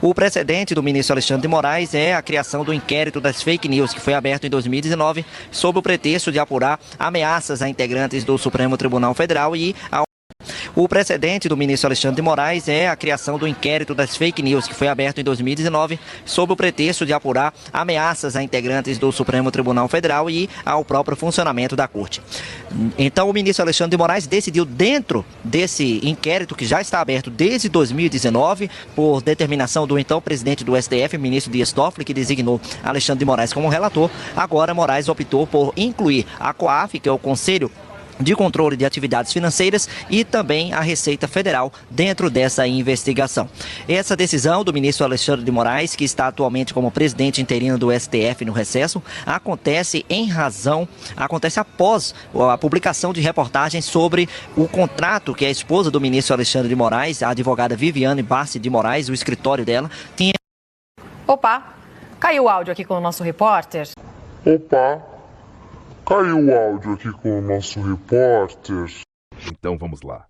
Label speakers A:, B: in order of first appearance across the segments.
A: O precedente do ministro Alexandre de Moraes é a criação do inquérito das fake news, que foi aberto em 2019, sob o pretexto de apurar ameaças a integrantes do Supremo Tribunal Federal e ao O precedente do ministro Alexandre de Moraes é a criação do inquérito das fake news, que foi aberto em 2019, sob o pretexto de apurar ameaças a integrantes do Supremo Tribunal Federal e ao próprio funcionamento da Corte. Então, o ministro Alexandre de Moraes decidiu, dentro desse inquérito que já está aberto desde 2019, por determinação do então presidente do STF, ministro Dias Toffoli, que designou Alexandre de Moraes como relator, agora Moraes optou por incluir a COAF, que é o Conselho de Controle de Atividades Financeiras, e também a Receita Federal dentro dessa investigação. Essa decisão do ministro Alexandre de Moraes, que está atualmente como presidente interino do STF no recesso, acontece após a publicação de reportagens sobre o contrato que a esposa do ministro Alexandre de Moraes, a advogada Viviane Bassi de Moraes, o escritório dela, tinha...
B: Opa, caiu o áudio aqui com o nosso repórter.
C: Caiu o áudio aqui com o nosso repórter.
D: Então vamos lá.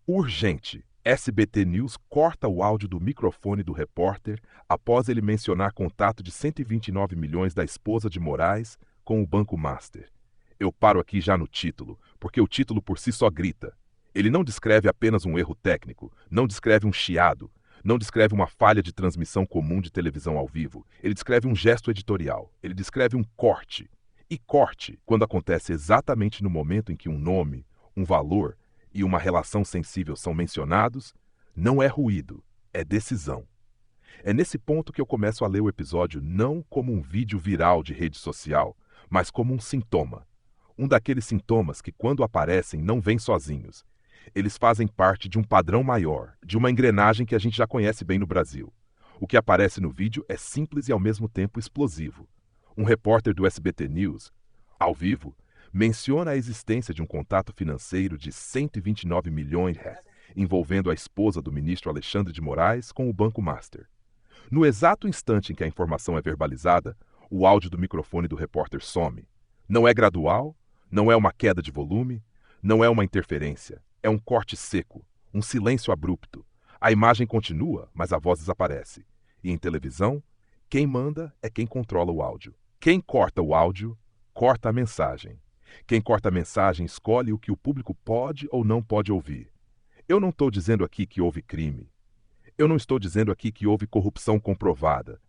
D: Urgente. SBT News corta o áudio do microfone do repórter após ele mencionar contato de 129 milhões da esposa de Moraes com o Banco Master. Eu paro aqui já no título, porque o título por si só grita. Ele não descreve apenas um erro técnico, não descreve um chiado, não descreve uma falha de transmissão comum de televisão ao vivo. Ele descreve um gesto editorial, ele descreve um corte. E corte, quando acontece exatamente no momento em que um nome, um valor e uma relação sensível são mencionados, não é ruído, é decisão. É nesse ponto que eu começo a ler o episódio não como um vídeo viral de rede social, mas como um sintoma. Um daqueles sintomas que, quando aparecem, não vêm sozinhos. Eles fazem parte de um padrão maior, de uma engrenagem que a gente já conhece bem no Brasil. O que aparece no vídeo é simples e ao mesmo tempo explosivo. Um repórter do SBT News, ao vivo, menciona a existência de um contato financeiro de 129 milhões envolvendo a esposa do ministro Alexandre de Moraes com o Banco Master. No exato instante em que a informação é verbalizada, o áudio do microfone do repórter some. Não é gradual, não é uma queda de volume, não é uma interferência, é um corte seco, um silêncio abrupto. A imagem continua, mas a voz desaparece. E em televisão, quem manda é quem controla o áudio. Quem corta o áudio, corta a mensagem. Quem corta a mensagem escolhe o que o público pode ou não pode ouvir. Eu não estou dizendo aqui que houve crime. Eu não estou dizendo aqui que houve corrupção comprovada.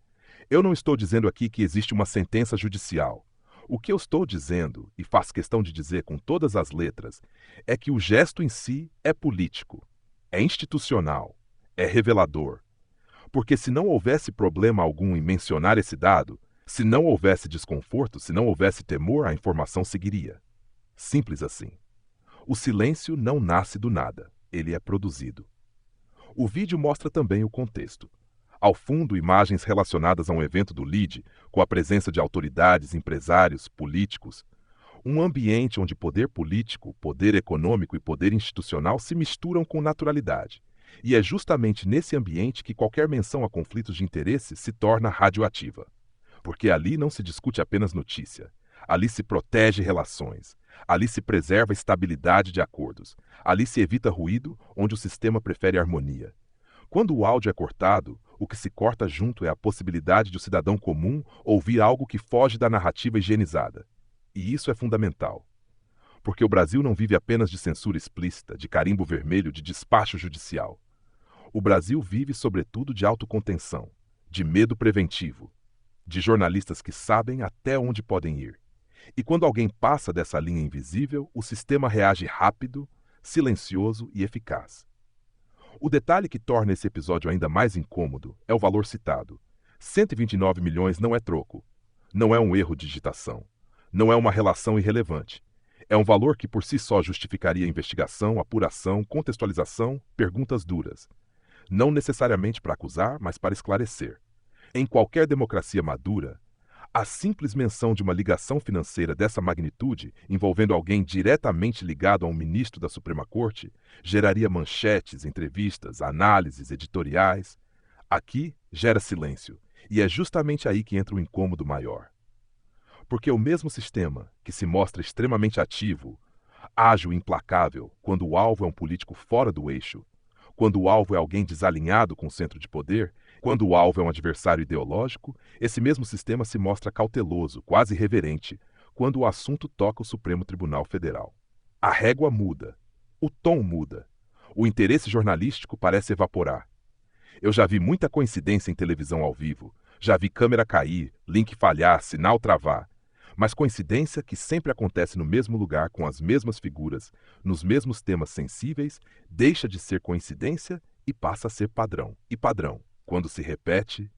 D: Eu não estou dizendo aqui que existe uma sentença judicial. O que eu estou dizendo, e faço questão de dizer com todas as letras, é que o gesto em si é político, é institucional, é revelador. Porque se não houvesse problema algum em mencionar esse dado, se não houvesse desconforto, se não houvesse temor, a informação seguiria. Simples assim. O silêncio não nasce do nada, ele é produzido. O vídeo mostra também o contexto. Ao fundo, imagens relacionadas a um evento do LIDE, com a presença de autoridades, empresários, políticos. Um ambiente onde poder político, poder econômico e poder institucional se misturam com naturalidade. E é justamente nesse ambiente que qualquer menção a conflitos de interesse se torna radioativa. Porque ali não se discute apenas notícia. Ali se protege relações. Ali se preserva a estabilidade de acordos. Ali se evita ruído, onde o sistema prefere harmonia. Quando o áudio é cortado, o que se corta junto é a possibilidade de o cidadão comum ouvir algo que foge da narrativa higienizada. E isso é fundamental. Porque o Brasil não vive apenas de censura explícita, de carimbo vermelho, de despacho judicial. O Brasil vive, sobretudo, de autocontenção, de medo preventivo, de jornalistas que sabem até onde podem ir. E quando alguém passa dessa linha invisível, o sistema reage rápido, silencioso e eficaz. O detalhe que torna esse episódio ainda mais incômodo é o valor citado. 129 milhões não é troco, não é um erro de digitação, não é uma relação irrelevante. É um valor que por si só justificaria investigação, apuração, contextualização, perguntas duras. Não necessariamente para acusar, mas para esclarecer. Em qualquer democracia madura, a simples menção de uma ligação financeira dessa magnitude, envolvendo alguém diretamente ligado a um ministro da Suprema Corte, geraria manchetes, entrevistas, análises, editoriais. Aqui gera silêncio, e é justamente aí que entra o incômodo maior. Porque o mesmo sistema, que se mostra extremamente ativo, ágil e implacável, quando o alvo é um político fora do eixo, Quando o alvo é alguém desalinhado com o centro de poder, quando o alvo é um adversário ideológico, esse mesmo sistema se mostra cauteloso, quase reverente, quando o assunto toca o Supremo Tribunal Federal. A régua muda, o tom muda, o interesse jornalístico parece evaporar. Eu já vi muita coincidência em televisão ao vivo, já vi câmera cair, link falhar, sinal travar. Mas coincidência que sempre acontece no mesmo lugar, com as mesmas figuras, nos mesmos temas sensíveis, deixa de ser coincidência e passa a ser padrão. E padrão, quando se repete,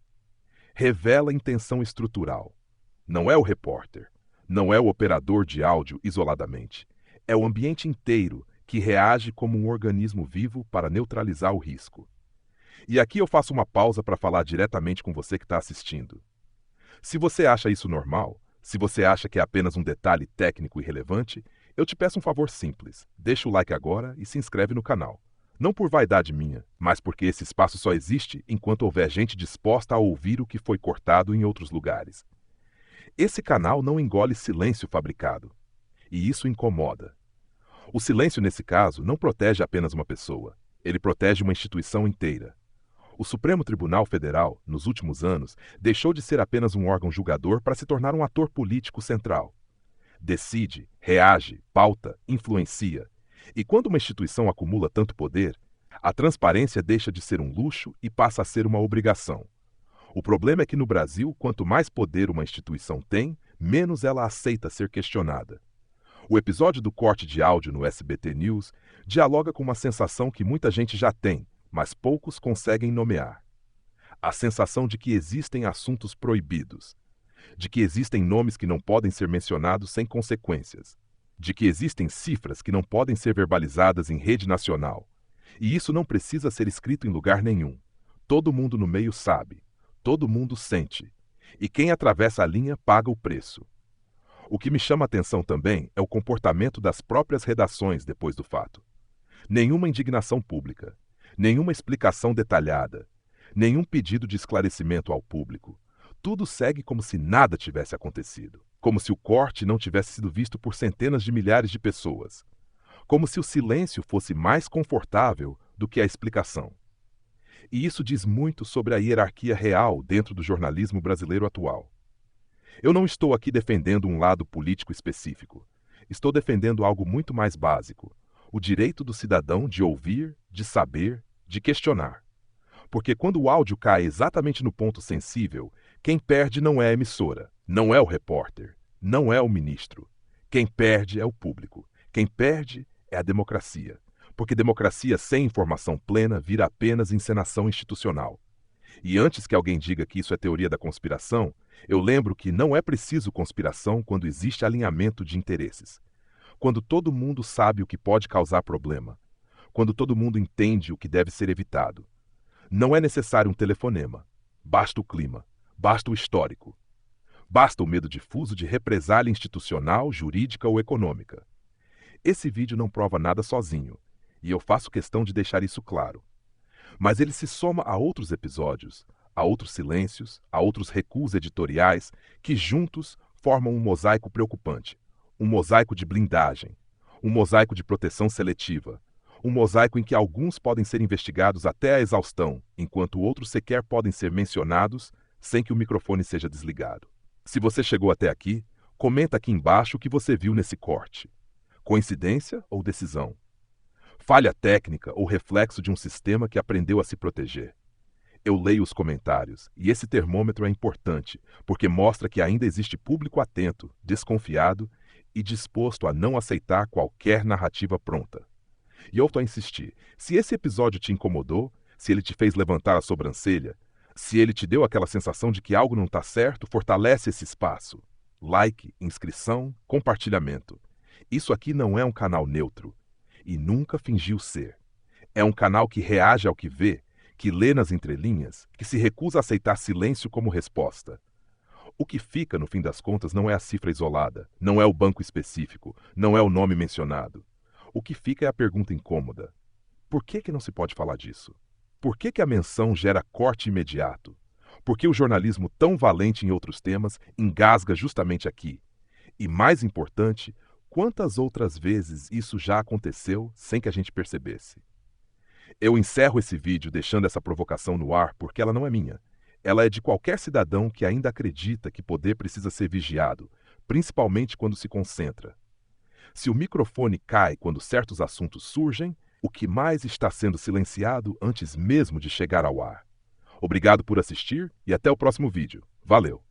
D: revela intenção estrutural. Não é o repórter, não é o operador de áudio isoladamente. É o ambiente inteiro que reage como um organismo vivo para neutralizar o risco. E aqui eu faço uma pausa para falar diretamente com você que está assistindo. Se você acha isso normal, se você acha que é apenas um detalhe técnico e relevante, eu te peço um favor simples. Deixa o like agora e se inscreve no canal. Não por vaidade minha, mas porque esse espaço só existe enquanto houver gente disposta a ouvir o que foi cortado em outros lugares. Esse canal não engole silêncio fabricado. E isso incomoda. O silêncio, nesse caso, não protege apenas uma pessoa. Ele protege uma instituição inteira. O Supremo Tribunal Federal, nos últimos anos, deixou de ser apenas um órgão julgador para se tornar um ator político central. Decide, reage, pauta, influencia. E quando uma instituição acumula tanto poder, a transparência deixa de ser um luxo e passa a ser uma obrigação. O problema é que no Brasil, quanto mais poder uma instituição tem, menos ela aceita ser questionada. O episódio do corte de áudio no SBT News dialoga com uma sensação que muita gente já tem, mas poucos conseguem nomear. A sensação de que existem assuntos proibidos, de que existem nomes que não podem ser mencionados sem consequências, de que existem cifras que não podem ser verbalizadas em rede nacional. E isso não precisa ser escrito em lugar nenhum. Todo mundo no meio sabe, todo mundo sente, e quem atravessa a linha paga o preço. O que me chama a atenção também é o comportamento das próprias redações depois do fato. Nenhuma indignação pública. Nenhuma explicação detalhada, nenhum pedido de esclarecimento ao público. Tudo segue como se nada tivesse acontecido, como se o corte não tivesse sido visto por centenas de milhares de pessoas, como se o silêncio fosse mais confortável do que a explicação. E isso diz muito sobre a hierarquia real dentro do jornalismo brasileiro atual. Eu não estou aqui defendendo um lado político específico. Estou defendendo algo muito mais básico: o direito do cidadão de ouvir, de saber, de questionar. Porque quando o áudio cai exatamente no ponto sensível, quem perde não é a emissora, não é o repórter, não é o ministro. Quem perde é o público. Quem perde é a democracia. Porque democracia sem informação plena vira apenas encenação institucional. E antes que alguém diga que isso é teoria da conspiração, eu lembro que não é preciso conspiração quando existe alinhamento de interesses. Quando todo mundo sabe o que pode causar problema. Quando todo mundo entende o que deve ser evitado. Não é necessário um telefonema. Basta o clima. Basta o histórico. Basta o medo difuso de represália institucional, jurídica ou econômica. Esse vídeo não prova nada sozinho, e eu faço questão de deixar isso claro. Mas ele se soma a outros episódios, a outros silêncios, a outros recuos editoriais que juntos formam um mosaico preocupante. Um mosaico de blindagem. Um mosaico de proteção seletiva. Um mosaico em que alguns podem ser investigados até a exaustão, enquanto outros sequer podem ser mencionados sem que o microfone seja desligado. Se você chegou até aqui, comenta aqui embaixo o que você viu nesse corte. Coincidência ou decisão? Falha técnica ou reflexo de um sistema que aprendeu a se proteger? Eu leio os comentários, e esse termômetro é importante, porque mostra que ainda existe público atento, desconfiado e disposto a não aceitar qualquer narrativa pronta. E eu volto a insistir, se esse episódio te incomodou, se ele te fez levantar a sobrancelha, se ele te deu aquela sensação de que algo não está certo, fortalece esse espaço. Like, inscrição, compartilhamento. Isso aqui não é um canal neutro, e nunca fingiu ser. É um canal que reage ao que vê, que lê nas entrelinhas, que se recusa a aceitar silêncio como resposta. O que fica, no fim das contas, não é a cifra isolada, não é o banco específico, não é o nome mencionado. O que fica é a pergunta incômoda. Por que não se pode falar disso? Por que a menção gera corte imediato? Por que o jornalismo tão valente em outros temas engasga justamente aqui? E mais importante, quantas outras vezes isso já aconteceu sem que a gente percebesse? Eu encerro esse vídeo deixando essa provocação no ar porque ela não é minha. Ela é de qualquer cidadão que ainda acredita que poder precisa ser vigiado, principalmente quando se concentra. Se o microfone cai quando certos assuntos surgem, o que mais está sendo silenciado antes mesmo de chegar ao ar? Obrigado por assistir e até o próximo vídeo. Valeu!